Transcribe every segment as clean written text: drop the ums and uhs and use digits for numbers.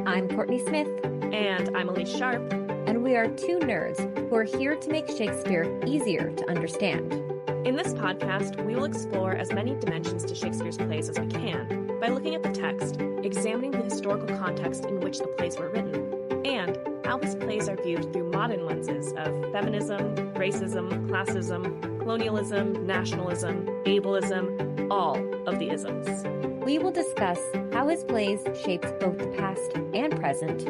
I'm Kourtney Smith. And I'm Elyse Sharp. And we are two nerds who are here to make Shakespeare easier to understand. In this podcast, we will explore as many dimensions to Shakespeare's plays as we can by looking at the text, examining the historical context in which the plays were written, and how his plays are viewed through modern lenses of feminism, racism, classism, colonialism, nationalism, ableism, all of the isms. We will discuss how his plays shaped both the past and present,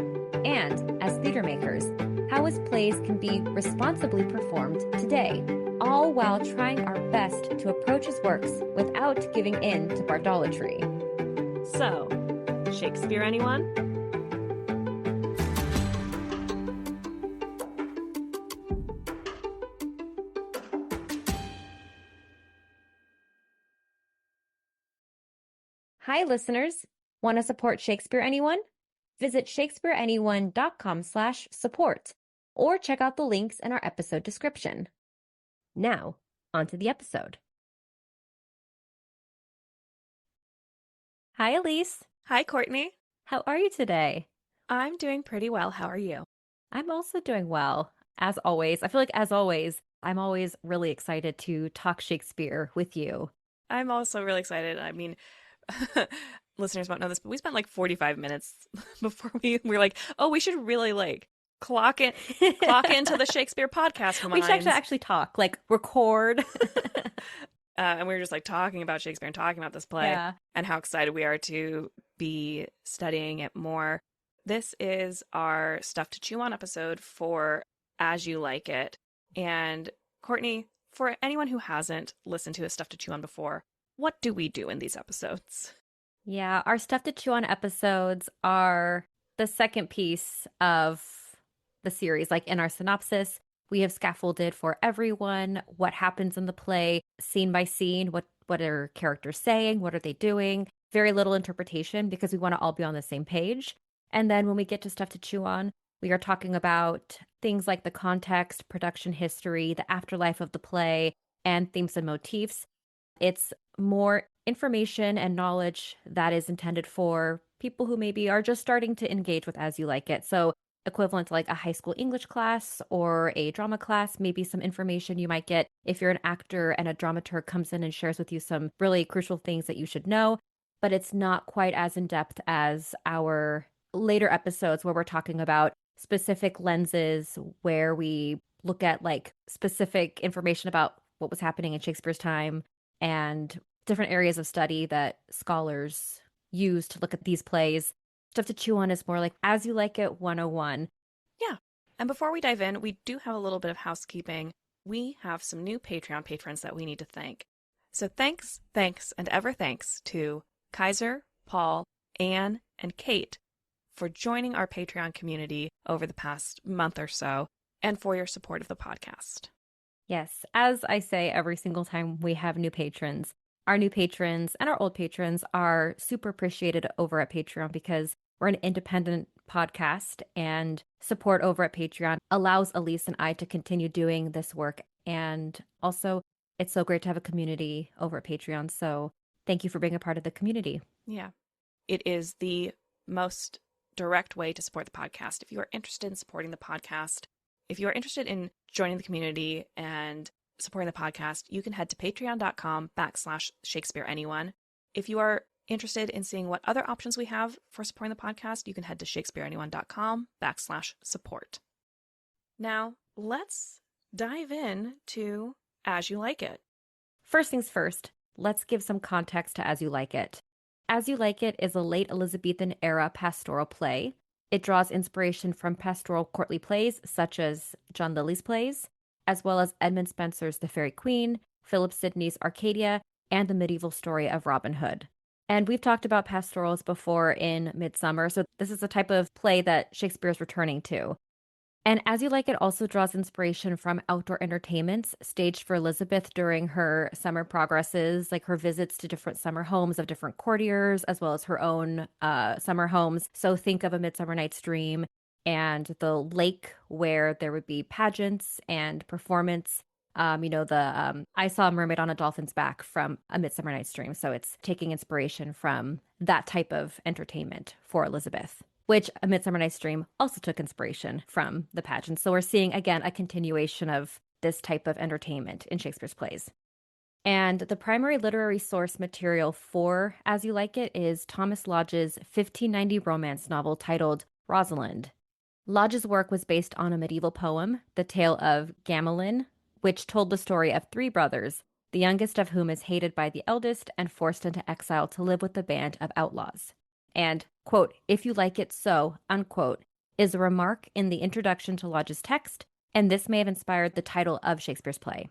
and, as theater makers, how his plays can be responsibly performed today, all while trying our best to approach his works without giving in to Bardolatry. So, Shakespeare anyone? Hi, listeners. Want to support Shakespeare Anyone? Visit shakespeareanyone.com/support or check out the links in our episode description. Now, onto the episode. Hi, Elyse. Hi, Kourtney. How are you today? I'm doing pretty well. How are you? I'm also doing well. As always, I feel like as always, I'm always really excited to talk Shakespeare with you. I'm also really excited. I mean, listeners won't know this, but we spent like 45 minutes before we were like, oh, we should really clock into the Shakespeare podcast. We should actually talk, record. And we were just talking about Shakespeare and talking about this play and how excited we are to be studying it more. This is our Stuff to Chew On episode for As You Like It. And Kourtney, for anyone who hasn't listened to a Stuff to Chew On before, what do we do in these episodes? Yeah, our Stuff to Chew On episodes are the second piece of the series. Like in our synopsis, we have scaffolded for everyone what happens in the play, scene by scene, what are characters saying, what are they doing, very little interpretation because we want to all be on the same page. And then when we get to Stuff to Chew On, we are talking about things like the context, production history, the afterlife of the play, and themes and motifs. It's more information and knowledge that is intended for people who maybe are just starting to engage with As You Like It. So equivalent to a high school English class or a drama class, maybe some information you might get if you're an actor and a dramaturg comes in and shares with you some really crucial things that you should know. But it's not quite as in-depth as our later episodes where we're talking about specific lenses where we look at specific information about what was happening in Shakespeare's time and different areas of study that scholars use to look at these plays. Stuff to Chew On is more As You Like It 101. Yeah. And before we dive in, we do have a little bit of housekeeping. We have some new Patreon patrons that we need to thank. So thanks, and ever thanks to Kaiser, Paul, Anne, and Kate for joining our Patreon community over the past month or so and for your support of the podcast. Yes, as I say every single time we have new patrons, our new patrons and our old patrons are super appreciated over at Patreon because we're an independent podcast and support over at Patreon allows Elyse and I to continue doing this work. And also, it's so great to have a community over at Patreon. So thank you for being a part of the community. Yeah, it is the most direct way to support the podcast. If you are interested in supporting the podcast, if you are interested in joining the community and supporting the podcast, you can head to patreon.com/Shakespeare Anyone. If you are interested in seeing what other options we have for supporting the podcast, you can head to shakespeareanyone.com/support. Now, let's dive in to As You Like It. First things first, let's give some context to As You Like It. As You Like It is a late Elizabethan era pastoral play. It draws inspiration from pastoral courtly plays such as John Lyly's plays, as well as Edmund Spenser's The Faerie Queen, Philip Sidney's Arcadia, and the medieval story of Robin Hood. And we've talked about pastorals before in Midsummer, so this is a type of play that Shakespeare is returning to. And As You Like It also draws inspiration from outdoor entertainments staged for Elizabeth during her summer progresses, like her visits to different summer homes of different courtiers, as well as her own summer homes. So think of A Midsummer Night's Dream and the lake where there would be pageants and performance I Saw a Mermaid on a Dolphin's Back from A Midsummer Night's Dream. So it's taking inspiration from that type of entertainment for Elizabeth, which A Midsummer Night's Dream also took inspiration from the pageant. So we're seeing, again, a continuation of this type of entertainment in Shakespeare's plays. And the primary literary source material for As You Like It is Thomas Lodge's 1590 romance novel titled Rosalind. Lodge's work was based on a medieval poem, The Tale of Gamelin, which told the story of three brothers, the youngest of whom is hated by the eldest and forced into exile to live with a band of outlaws. And, quote, if you like it so, unquote, is a remark in the introduction to Lodge's text, and this may have inspired the title of Shakespeare's play.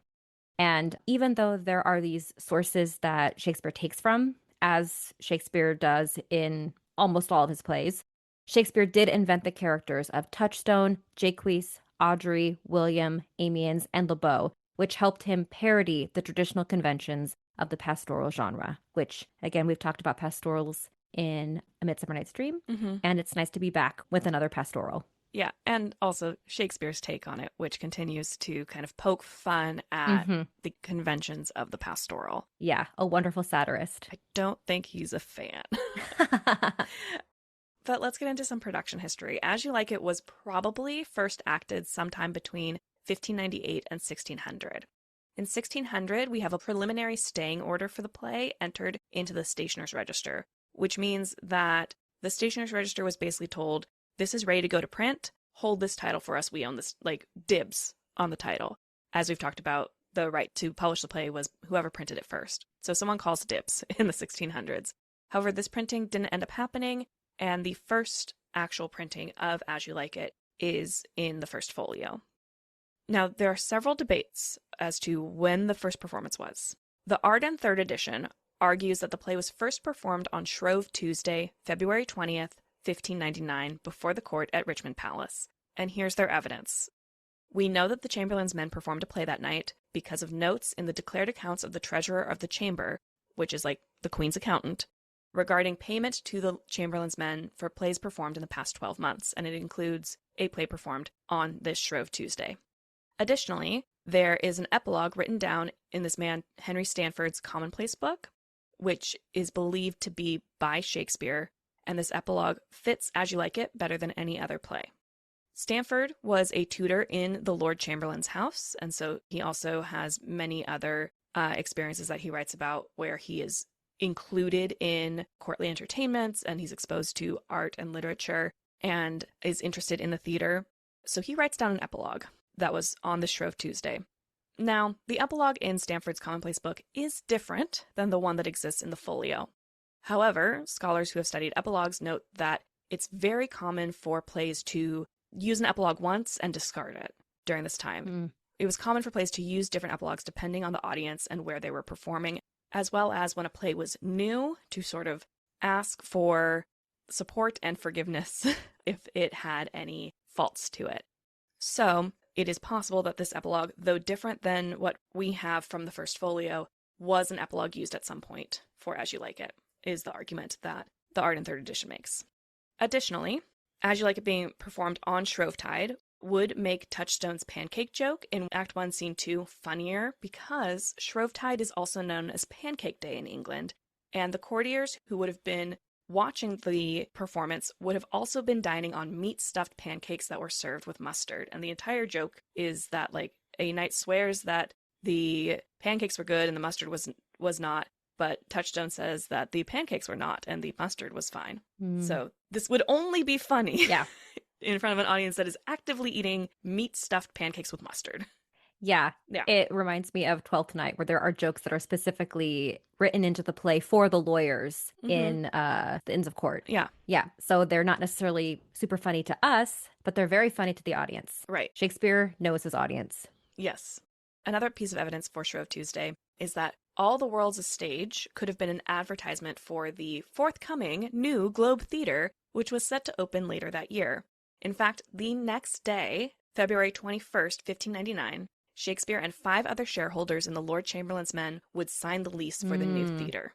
And even though there are these sources that Shakespeare takes from, as Shakespeare does in almost all of his plays, Shakespeare did invent the characters of Touchstone, Jaques, Audrey, William, Amiens, and Lebeau, which helped him parody the traditional conventions of the pastoral genre, which, again, we've talked about pastorals in A Midsummer Night's Dream, and it's nice to be back with another pastoral. Yeah, and also Shakespeare's take on it, which continues to kind of poke fun at the conventions of the pastoral. Yeah, a wonderful satirist. I don't think he's a fan. But let's get into some production history. As You Like It was probably first acted sometime between 1598 and 1600. In 1600, we have a preliminary staying order for the play entered into the Stationer's Register, which means that the Stationer's Register was basically told, this is ready to go to print. Hold this title for us. We own this, like, dibs on the title. As we've talked about, the right to publish the play was whoever printed it first. So someone calls dibs in the 1600s. However, this printing didn't end up happening, and the first actual printing of As You Like It is in the first folio. Now, there are several debates as to when the first performance was. The Arden 3rd edition argues that the play was first performed on Shrove Tuesday, February 20th, 1599, before the court at Richmond Palace. And here's their evidence. We know that the Chamberlain's men performed a play that night because of notes in the declared accounts of the treasurer of the chamber, which is like the Queen's accountant, regarding payment to the Chamberlain's men for plays performed in the past 12 months, and it includes a play performed on this Shrove Tuesday. Additionally, there is an epilogue written down in this man Henry Stanford's commonplace book, which is believed to be by Shakespeare, and this epilogue fits As You Like It better than any other play. Stanford was a tutor in the Lord Chamberlain's house, and so he also has many other experiences that he writes about where he is included in courtly entertainments, and he's exposed to art and literature, and is interested in the theater. So he writes down an epilogue that was on the Shrove Tuesday. Now, the epilogue in Stanford's commonplace book is different than the one that exists in the folio. However, scholars who have studied epilogues note that it's very common for plays to use an epilogue once and discard it during this time. It was common for plays to use different epilogues depending on the audience and where they were performing, as well as when a play was new, to sort of ask for support and forgiveness if it had any faults to it. So it is possible that this epilogue, though different than what we have from the first folio, was an epilogue used at some point for As You Like It, is the argument that the Arden 3rd edition makes. Additionally, As You Like It being performed on Shrovetide would make Touchstone's pancake joke in Act 1, Scene 2 funnier, because Shrovetide is also known as Pancake Day in England, and the courtiers who would have been watching the performance would have also been dining on meat-stuffed pancakes that were served with mustard. And the entire joke is that, like, a knight swears that the pancakes were good and the mustard was not, but Touchstone says that the pancakes were not and the mustard was fine. So this would only be funny in front of an audience that is actively eating meat-stuffed pancakes with mustard. Yeah. It reminds me of Twelfth Night, where there are jokes that are specifically written into the play for the lawyers in the Inns of Court. Yeah. So they're not necessarily super funny to us, but they're very funny to the audience. Right. Shakespeare knows his audience. Yes. Another piece of evidence for Shrove Tuesday is that All the World's a Stage could have been an advertisement for the forthcoming new Globe Theatre, which was set to open later that year. In fact, the next day, February 21st, 1599, Shakespeare and 5 other shareholders in the Lord Chamberlain's men would sign the lease for the new theatre.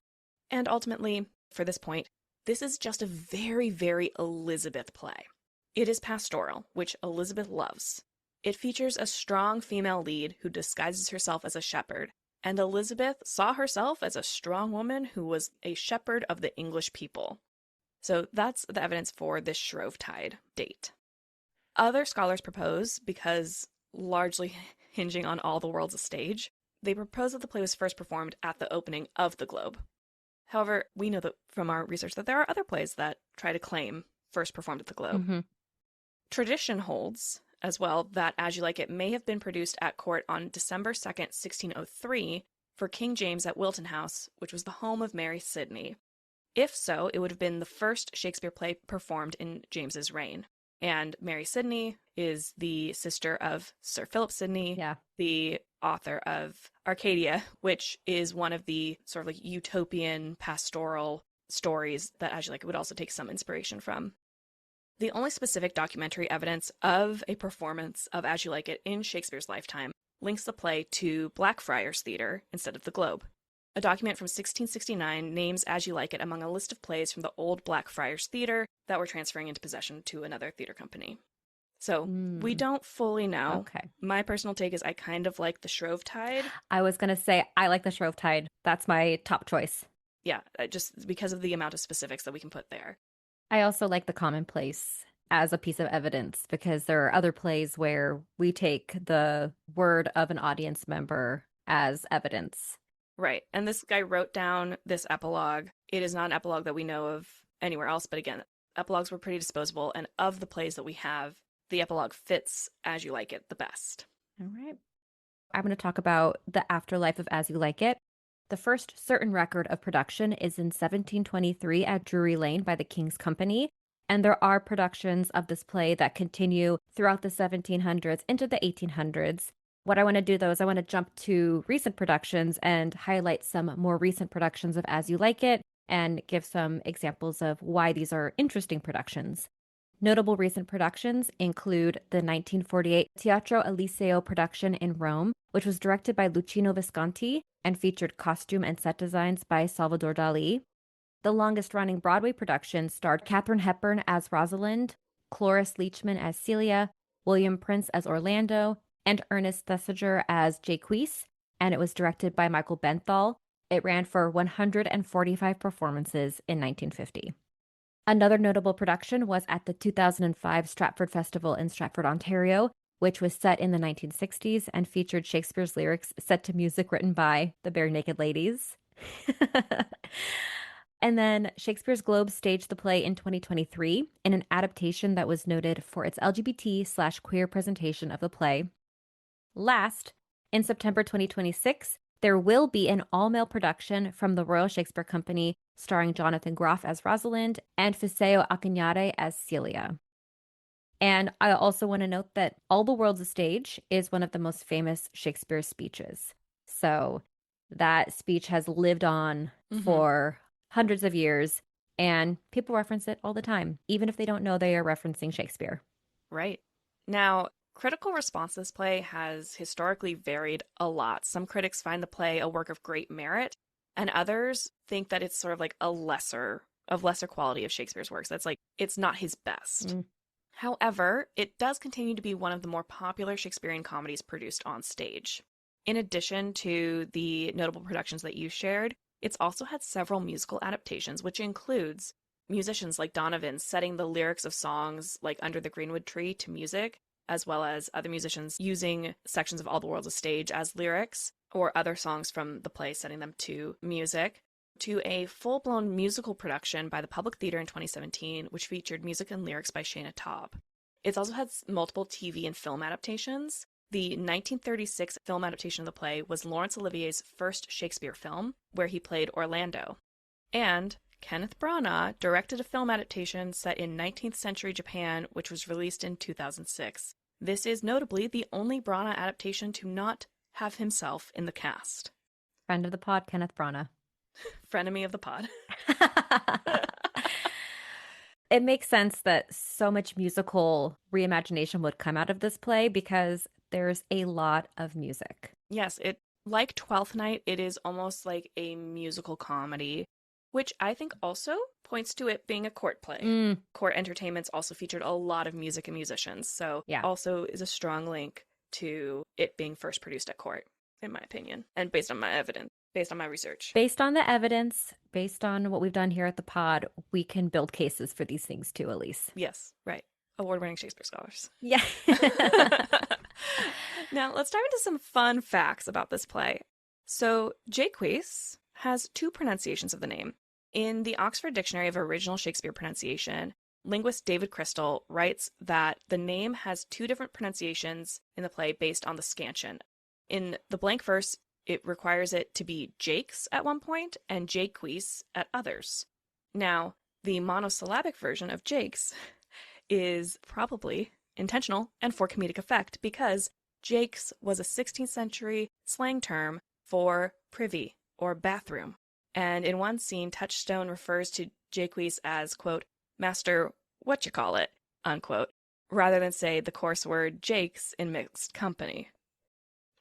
And ultimately, for this point, this is just a very, very Elizabeth play. It is pastoral, which Elizabeth loves. It features a strong female lead who disguises herself as a shepherd, and Elizabeth saw herself as a strong woman who was a shepherd of the English people. So that's the evidence for this Shrovetide date. Other scholars propose, because largely hinging on All the World's a Stage, they propose that the play was first performed at the opening of the Globe. However, we know that from our research that there are other plays that try to claim first performed at the Globe. Mm-hmm. Tradition holds, as well, that As You Like It may have been produced at court on December 2nd, 1603, for King James at Wilton House, which was the home of Mary Sidney. If so, it would have been the first Shakespeare play performed in James's reign. And Mary Sidney is the sister of Sir Philip Sidney, the author of Arcadia, which is one of the sort of like utopian pastoral stories that As You Like It would also take some inspiration from. The only specific documentary evidence of a performance of As You Like It in Shakespeare's lifetime links the play to Blackfriars Theatre instead of the Globe. A document from 1669 names As You Like It among a list of plays from the old Blackfriars Theatre that were transferring into possession to another theatre company. So we don't fully know. Okay. My personal take is I kind of like the Shrovetide. I was going to say I like the Shrovetide. That's my top choice. Yeah, just because of the amount of specifics that we can put there. I also like the commonplace as a piece of evidence because there are other plays where we take the word of an audience member as evidence. Right. And this guy wrote down this epilogue. It is not an epilogue that we know of anywhere else, but again, epilogues were pretty disposable, and of the plays that we have, the epilogue fits As You Like It the best. All right. I'm going to talk about the afterlife of As You Like It. The first certain record of production is in 1723 at Drury Lane by the King's Company, and there are productions of this play that continue throughout the 1700s into the 1800s. What I want to do, though, is I want to jump to recent productions and highlight some more recent productions of As You Like It and give some examples of why these are interesting productions. Notable recent productions include the 1948 Teatro Eliseo production in Rome, which was directed by Luchino Visconti and featured costume and set designs by Salvador Dali. The longest-running Broadway production starred Katharine Hepburn as Rosalind, Cloris Leachman as Celia, William Prince as Orlando, and Ernest Thesiger as Jaques, and it was directed by Michael Benthall. It ran for 145 performances in 1950. Another notable production was at the 2005 Stratford Festival in Stratford, Ontario, which was set in the 1960s and featured Shakespeare's lyrics set to music written by the Bare Naked Ladies. And then Shakespeare's Globe staged the play in 2023 in an adaptation that was noted for its LGBT/queer presentation of the play. Last, in September 2026, there will be an all-male production from the Royal Shakespeare Company starring Jonathan Groff as Rosalind and Fiseo Akinyade as Celia. And I also want to note that All the World's a Stage is one of the most famous Shakespeare speeches. So that speech has lived on for hundreds of years, and people reference it all the time, even if they don't know they are referencing Shakespeare. Right. Now, critical response to this play has historically varied a lot. Some critics find the play a work of great merit, and others think that it's sort of like a lesser quality of Shakespeare's works. That's like, it's not his best. However, it does continue to be one of the more popular Shakespearean comedies produced on stage. In addition to the notable productions that you shared, it's also had several musical adaptations, which includes musicians like Donovan setting the lyrics of songs like Under the Greenwood Tree to music, as well as other musicians using sections of All the World's a Stage as lyrics, or other songs from the play setting them to music, to a full-blown musical production by the Public Theatre in 2017, which featured music and lyrics by Shana Taub. It's also had multiple TV and film adaptations. The 1936 film adaptation of the play was Laurence Olivier's first Shakespeare film, where he played Orlando. And Kenneth Branagh directed a film adaptation set in 19th century Japan, which was released in 2006. This is notably the only Branagh adaptation to not have himself in the cast. Friend of the pod, Kenneth Branagh. Frenemy of the pod. It makes sense that so much musical reimagination would come out of this play because there's a lot of music. Yes, like Twelfth Night, it is almost like a musical comedy. which I think also points to it being a court play. Mm. Court entertainments also featured a lot of music and musicians, so Yeah. also is a strong link to it being first produced at court, in my opinion, and based on my evidence, based on my research. Based on the evidence, based on what we've done here at the pod, we can build cases for these things too, Elyse. Yes, right. Award-winning Shakespeare scholars. Yeah. Now, let's dive into some fun facts about this play. So, Jaques has two pronunciations of the name. In the Oxford Dictionary of Original Shakespeare Pronunciation, linguist David Crystal writes that the name has two different pronunciations in the play based on the scansion. In the blank verse, it requires it to be Jakes at one point and Jaques at others. Now, the monosyllabic version of Jakes is probably intentional and for comedic effect because Jakes was a 16th century slang term for privy or bathroom. And in one scene, Touchstone refers to Jaques as, quote, master whatchamacallit, unquote, rather than say the coarse word Jakes in mixed company.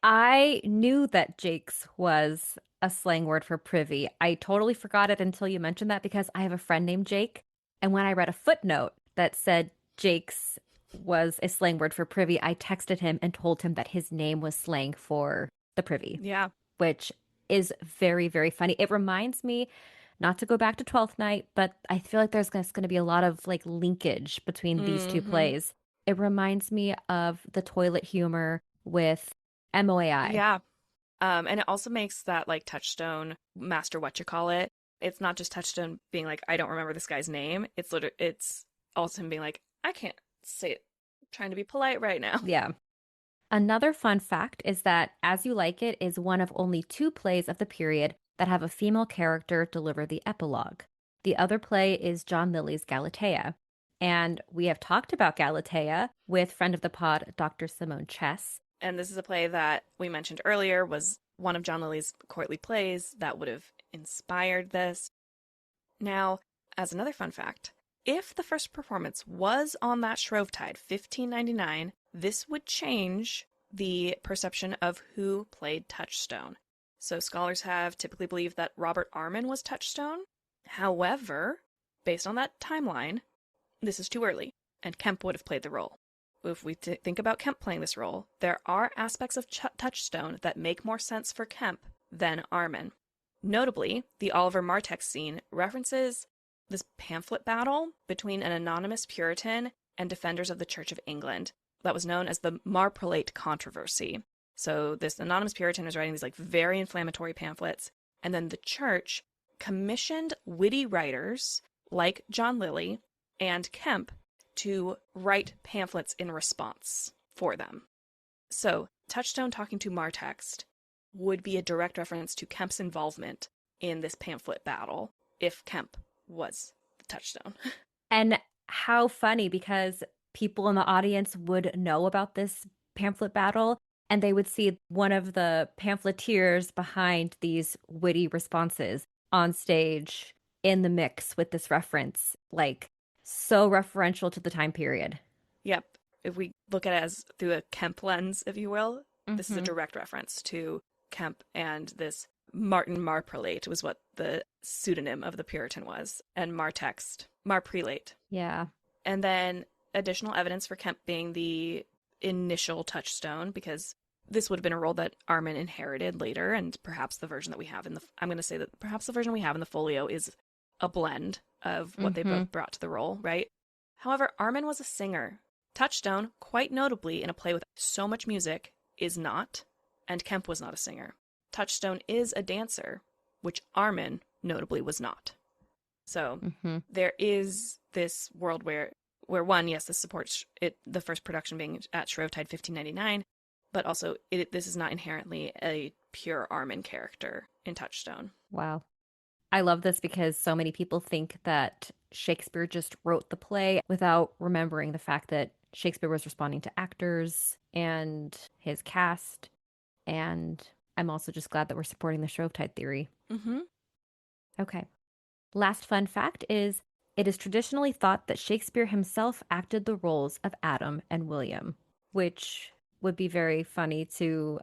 I knew that Jake's was a slang word for privy. I totally forgot it until you mentioned that because I have a friend named Jake. And when I read a footnote that said Jake's was a slang word for privy, I texted him and told him that his name was slang for the privy. Yeah. Which is very, very funny. It reminds me, not to go back to Twelfth Night, but I feel like there's going to be a lot of like linkage between these two plays. It reminds me of the toilet humor with MOAI. Yeah. And it also makes that like Touchstone master whatchamacallit. It's not just Touchstone being like, I don't remember this guy's name. It's also him being like, I can't say it. I'm trying to be polite right now. Yeah. Another fun fact is that As You Like It is one of only two plays of the period that have a female character deliver the epilogue. The other play is John Lilly's Galatea. And we have talked about Galatea with friend of the pod, Dr. Simone Chess. And this is a play that we mentioned earlier was one of John Lilly's courtly plays that would have inspired this. Now, as another fun fact, if the first performance was on that Shrovetide, 1599, this would change the perception of who played Touchstone. So scholars have typically believed that Robert Armin was Touchstone. However, based on that timeline, this is too early, and Kemp would have played the role. If we think about Kemp playing this role, there are aspects of Touchstone that make more sense for Kemp than Armin. Notably, the Oliver Martex scene references this pamphlet battle between an anonymous Puritan and defenders of the Church of England that was known as the Marprelate Controversy. So this anonymous Puritan was writing these like very inflammatory pamphlets, and then the church commissioned witty writers like John Lilly and Kemp to write pamphlets in response for them. So Touchstone talking to Martext would be a direct reference to Kemp's involvement in this pamphlet battle if Kemp was the Touchstone. And how funny, because people in the audience would know about this pamphlet battle and they would see one of the pamphleteers behind these witty responses on stage in the mix with this reference, like so referential to the time period. Yep. If we look at it as through a Kemp lens, if you will, this is a direct reference to Kemp, and this Martin Marprelate was what the pseudonym of the Puritan was, and Martext, Marprelate. Yeah. And then additional evidence for Kemp being the initial Touchstone, because this would have been a role that Armin inherited later, and perhaps the version that we have I'm going to say that perhaps the version we have in the folio is a blend of what they both brought to the role, right? However, Armin was a singer. Touchstone, quite notably in a play with so much music, is not, and Kemp was not a singer. Touchstone is a dancer, which Armin notably was not. So there is this world where one, yes, this supports it, the first production being at Shrovetide 1599, but also this is not inherently a pure Armin character in Touchstone. Wow. I love this because so many people think that Shakespeare just wrote the play without remembering the fact that Shakespeare was responding to actors and his cast. And I'm also just glad that we're supporting the Shrovetide theory. Okay. Last fun fact is it is traditionally thought that Shakespeare himself acted the roles of Adam and William, which would be very funny to,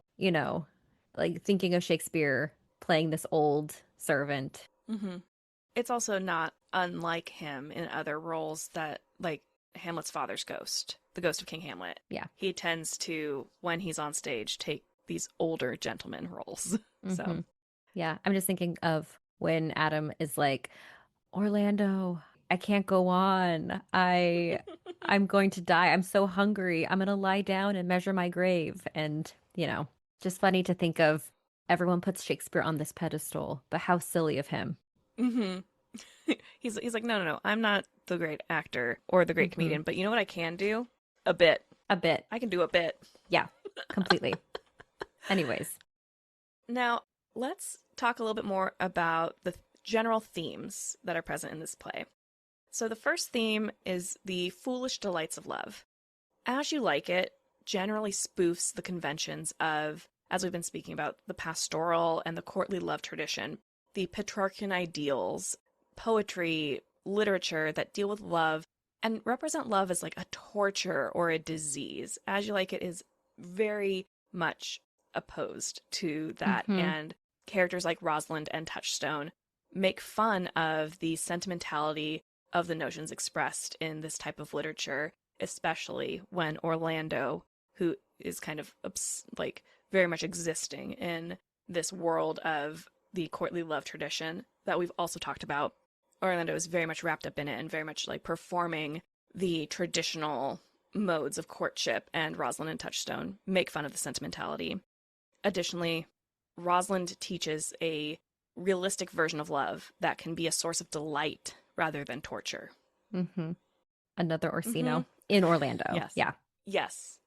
like thinking of Shakespeare playing this old servant. it's also not unlike him in other roles that, like, Hamlet's father's ghost, the ghost of King Hamlet. Yeah. He tends to, when he's on stage, take these older gentleman roles. So, yeah, I'm just thinking of when Adam is like, Orlando, I can't go on. I'm going to die. I'm so hungry. I'm going to lie down and measure my grave. And, just funny to think of everyone puts Shakespeare on this pedestal, but how silly of him. mm-hmm. He's like, no, no, no, I'm not the great actor or the great comedian, but you know what I can do? A bit. A bit. I can do a bit. Yeah, completely. Anyways. Now, let's talk a little bit more about the general themes that are present in this play. So the first theme is the foolish delights of love. As You Like It generally spoofs the conventions of, as we've been speaking about, the pastoral and the courtly love tradition, the Petrarchan ideals, poetry, literature that deal with love and represent love as like a torture or a disease. As You Like It is very much opposed to that, and characters like Rosalind and Touchstone make fun of the sentimentality of the notions expressed in this type of literature, especially when Orlando, who is kind of like very much existing in this world of the courtly love tradition that we've also talked about, Orlando is very much wrapped up in it and very much like performing the traditional modes of courtship, and Rosalind and Touchstone make fun of the sentimentality. Additionally, Rosalind teaches a realistic version of love that can be a source of delight rather than torture. Another Orsino in Orlando. Yes. Yeah. Yes.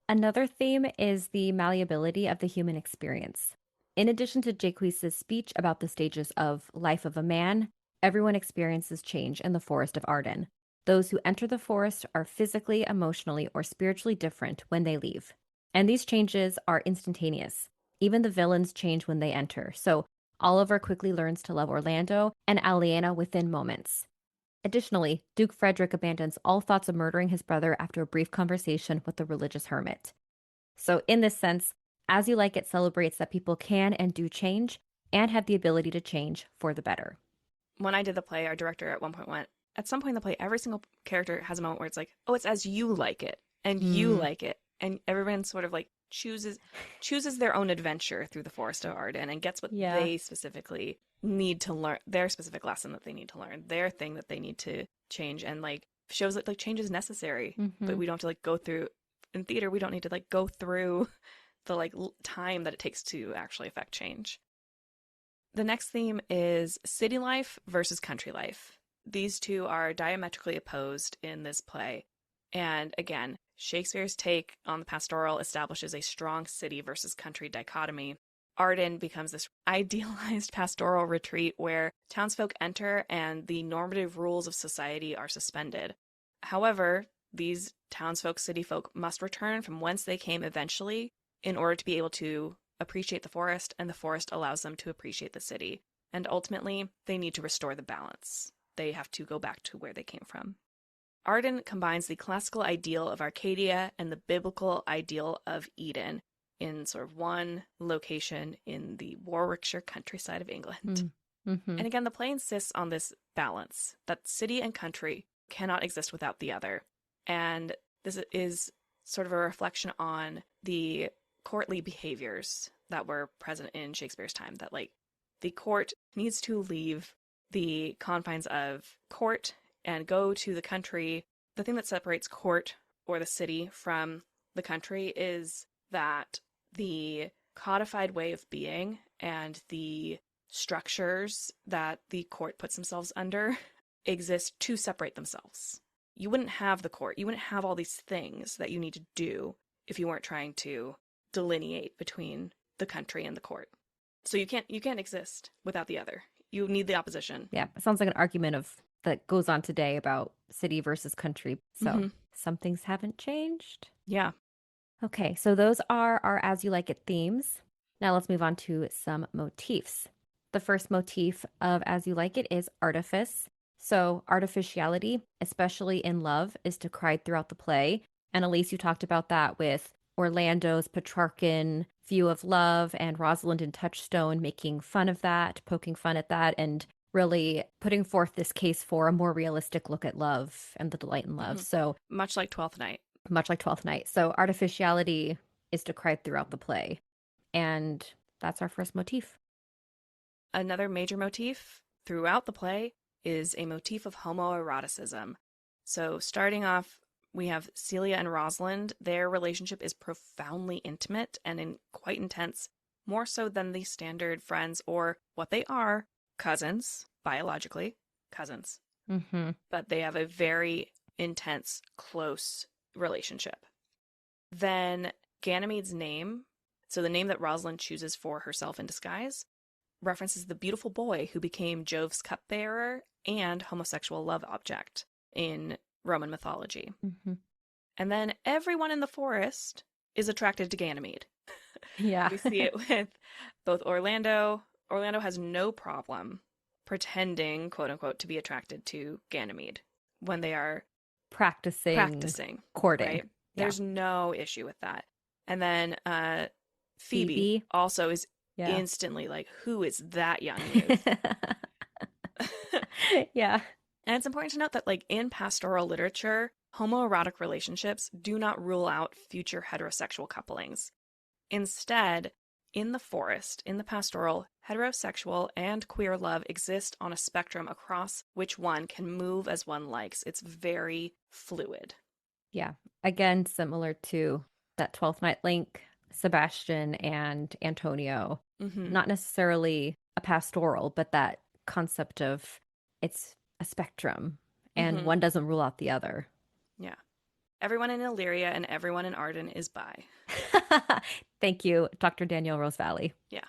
Another theme is the malleability of the human experience. In addition to Jaquiz's speech about the stages of life of a man, everyone experiences change in the forest of Arden. Those who enter the forest are physically, emotionally, or spiritually different when they leave. And these changes are instantaneous. Even the villains change when they enter. So Oliver quickly learns to love Orlando and Aliena within moments. Additionally, Duke Frederick abandons all thoughts of murdering his brother after a brief conversation with the religious hermit. So in this sense, As You Like It celebrates that people can and do change and have the ability to change for the better. When I did the play, our director at one point went, at some point in the play, every single character has a moment where it's like, oh, it's as you like it, and you like it. And everyone sort of like chooses their own adventure through the forest of Arden and gets what they specifically need to learn, their specific lesson that they need to learn, their thing that they need to change, and like shows that like change is necessary. But we don't have to like go through, in theater, we don't need to like go through the like time that it takes to actually affect change. The next theme is city life versus country life. These two are diametrically opposed in this play. And again, Shakespeare's take on the pastoral establishes a strong city versus country dichotomy. Arden becomes this idealized pastoral retreat where townsfolk enter and the normative rules of society are suspended. However, these townsfolk, city folk must return from whence they came eventually in order to be able to appreciate the forest, and the forest allows them to appreciate the city. And ultimately, they need to restore the balance. They have to go back to where they came from. Arden combines the classical ideal of Arcadia and the biblical ideal of Eden in sort of one location in the Warwickshire countryside of England. And again, the play insists on this balance, that city and country cannot exist without the other. And this is sort of a reflection on the courtly behaviors that were present in Shakespeare's time, that like the court needs to leave the confines of court and go to the country. The thing that separates court or the city from the country is that the codified way of being and the structures that the court puts themselves under exist to separate themselves. You wouldn't have the court, you wouldn't have all these things that you need to do if you weren't trying to delineate between the country and the court. So you can't exist without the other. You need the opposition. Yeah, it sounds like an argument that goes on today about city versus country. So some things haven't changed. Yeah. Okay, so those are our As You Like It themes. Now let's move on to some motifs. The first motif of As You Like It is artifice. So artificiality, especially in love, is decried throughout the play. And Elyse, you talked about that with Orlando's Petrarchan view of love and Rosalind and Touchstone making fun of that, poking fun at that, and really putting forth this case for a more realistic look at love and the delight in love. So much like Twelfth Night. Much like Twelfth Night. So artificiality is decried throughout the play. And that's our first motif. Another major motif throughout the play is a motif of homoeroticism. So starting off, we have Celia and Rosalind. Their relationship is profoundly intimate and quite intense, more so than the standard friends or what they are, cousins, biologically, cousins. Mm-hmm. But they have a very intense, close relationship. Then Ganymede's name, so the name that Rosalind chooses for herself in disguise, references the beautiful boy who became Jove's cupbearer and homosexual love object in Roman mythology. Mm-hmm. And then everyone in the forest is attracted to Ganymede. Yeah. We see it with both Orlando. Orlando has no problem pretending, quote unquote, to be attracted to Ganymede when they are practicing courting. Right? Yeah. There's no issue with that. And then Phoebe also is instantly like, who is that young youth? Yeah. And it's important to note that, like, in pastoral literature, homoerotic relationships do not rule out future heterosexual couplings. Instead, in the forest, in the pastoral, heterosexual and queer love exist on a spectrum across which one can move as one likes. It's very fluid. Yeah. Again, similar to that 12th Night link, Sebastian and Antonio. Mm-hmm. Not necessarily a pastoral, but that concept of it's a spectrum and one doesn't rule out the other. Yeah. Everyone in Illyria and everyone in Arden is bi. Thank you, Dr. Danielle Rose Valley. Yeah.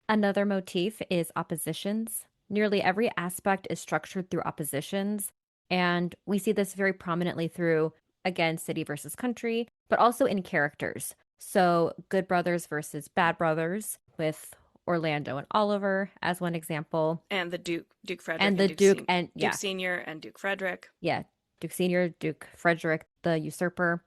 Another motif is oppositions. Nearly every aspect is structured through oppositions, and we see this very prominently through, again, city versus country, but also in characters. So good brothers versus bad brothers, with Orlando and Oliver as one example. And the Duke Frederick. And the Duke Senior and Duke Frederick. Yeah, Duke Senior, Duke Frederick, the usurper.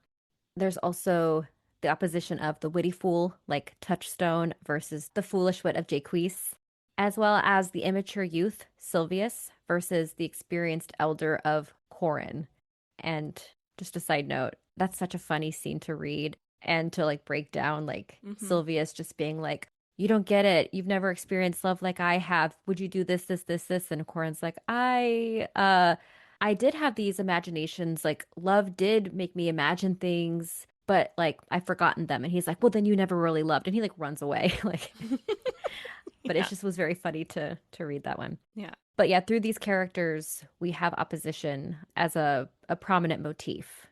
There's also the opposition of the witty fool, like Touchstone, versus the foolish wit of Jaques, as well as the immature youth, Silvius, versus the experienced elder of Corin. And just a side note, that's such a funny scene to read and to like break down, like Silvius just being like, you don't get it. You've never experienced love like I have. Would you do this, this, this, this? And Corin's like, I did have these imaginations. Like love did make me imagine things, but like I've forgotten them. And he's like, well, then you never really loved. And he like runs away. Like, but it just was very funny to read that one. Yeah. But yeah, through these characters, we have opposition as a prominent motif.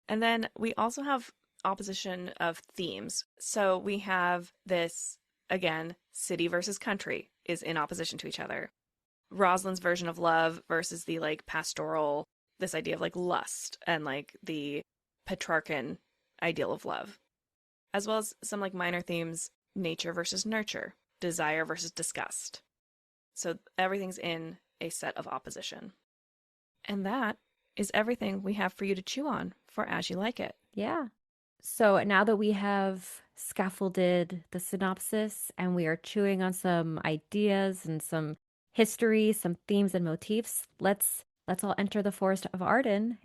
And then we also have opposition of themes. So we have this, again, city versus country is in opposition to each other. Rosalind's version of love versus the like pastoral, this idea of like lust and like the Petrarchan ideal of love, as well as some like minor themes, nature versus nurture, desire versus disgust. So everything's in a set of opposition. And that is everything we have for you to chew on for As You Like It. Yeah. So now that we have scaffolded the synopsis and we are chewing on some ideas and some history, some themes and motifs, let's all enter the forest of Arden.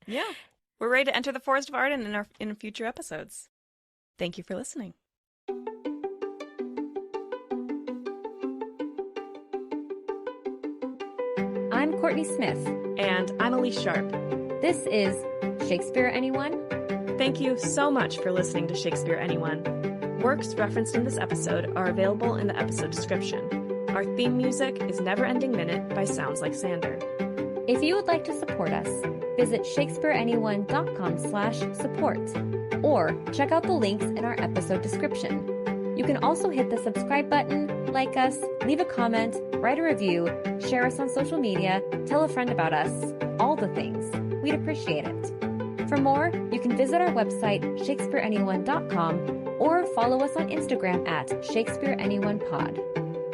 Yeah. We're ready to enter the forest of Arden in future episodes. Thank you for listening. I'm Kourtney Smith. And I'm Elyse Sharp. This is Shakespeare Anyone? Thank you so much for listening to Shakespeare Anyone. Works referenced in this episode are available in the episode description. Our theme music is Neverending Minute by Sounds Like Sander. If you would like to support us, visit shakespeareanyone.com/support or check out the links in our episode description. You can also hit the subscribe button, like us, leave a comment, write a review, share us on social media, tell a friend about us, all the things. We'd appreciate it. For more, you can visit our website, shakespeareanyone.com, or follow us on Instagram at shakespeareanyonepod.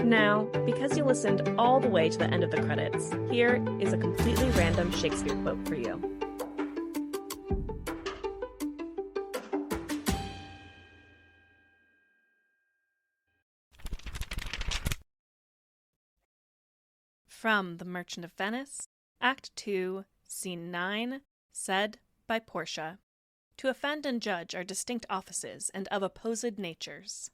Now, because you listened all the way to the end of the credits, here is a completely random Shakespeare quote for you. From The Merchant of Venice, Act 2, Scene 9, said by Portia. To offend and judge are distinct offices and of opposed natures.